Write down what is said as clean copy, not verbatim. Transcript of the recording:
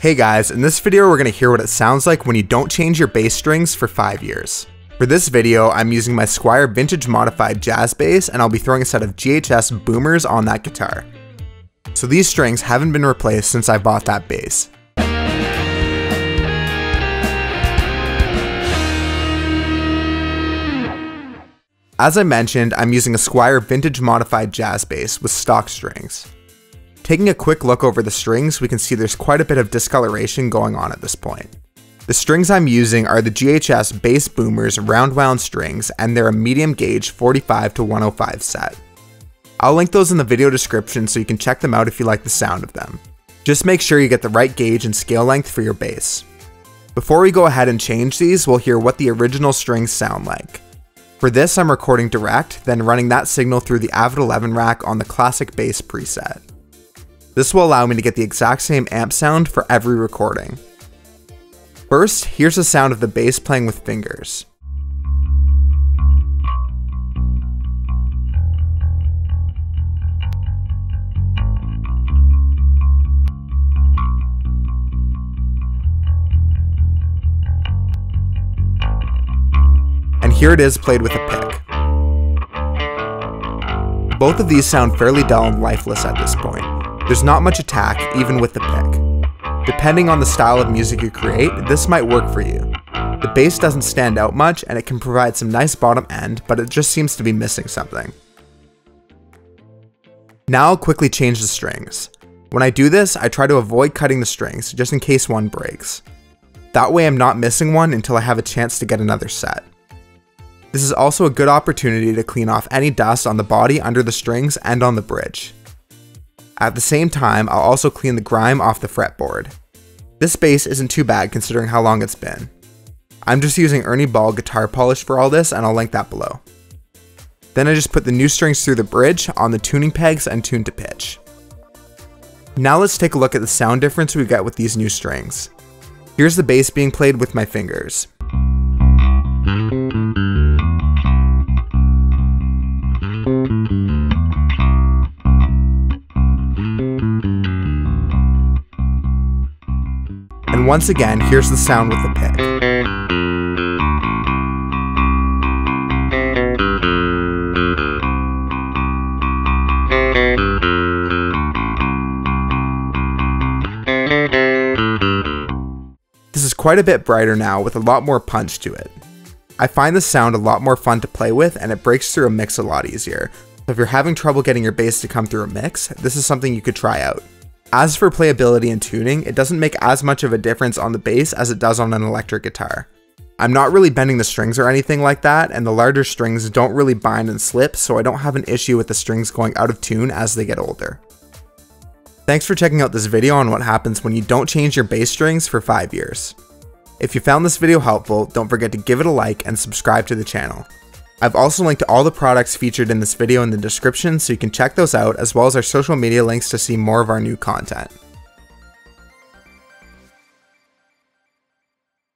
Hey guys, in this video we're going to hear what it sounds like when you don't change your bass strings for 5 years. For this video, I'm using my Squier vintage modified jazz bass, and I'll be throwing a set of GHS boomers on that guitar. So these strings haven't been replaced since I bought that bass. As I mentioned, I'm using a Squier vintage modified jazz bass with stock strings. Taking a quick look over the strings, we can see there's quite a bit of discoloration going on at this point. The strings I'm using are the GHS bass boomers round wound strings, and they're a medium gauge 45 to 105 set. I'll link those in the video description so you can check them out if you like the sound of them. Just make sure you get the right gauge and scale length for your bass. Before we go ahead and change these, we'll hear what the original strings sound like. For this, I'm recording direct, then running that signal through the Avid 11 rack on the classic bass preset. This will allow me to get the exact same amp sound for every recording. First, here's the sound of the bass playing with fingers. And here it is played with a pick. Both of these sound fairly dull and lifeless at this point. There's not much attack, even with the pick. Depending on the style of music you create, this might work for you. The bass doesn't stand out much, and it can provide some nice bottom end, but it just seems to be missing something. Now I'll quickly change the strings. When I do this, I try to avoid cutting the strings, just in case one breaks. That way I'm not missing one until I have a chance to get another set. This is also a good opportunity to clean off any dust on the body under the strings and on the bridge. At the same time, I'll also clean the grime off the fretboard. This bass isn't too bad considering how long it's been. I'm just using Ernie Ball guitar polish for all this, and I'll link that below. Then I just put the new strings through the bridge on the tuning pegs and tune to pitch. Now let's take a look at the sound difference we get with these new strings. Here's the bass being played with my fingers. And once again, here's the sound with the pick. This is quite a bit brighter now with a lot more punch to it. I find the sound a lot more fun to play with, and it breaks through a mix a lot easier. So if you're having trouble getting your bass to come through a mix, this is something you could try out. As for playability and tuning, it doesn't make as much of a difference on the bass as it does on an electric guitar. I'm not really bending the strings or anything like that, and the larger strings don't really bind and slip, so I don't have an issue with the strings going out of tune as they get older. Thanks for checking out this video on what happens when you don't change your bass strings for 5 years. If you found this video helpful, don't forget to give it a like and subscribe to the channel. I've also linked to all the products featured in this video in the description so you can check those out, as well as our social media links to see more of our new content.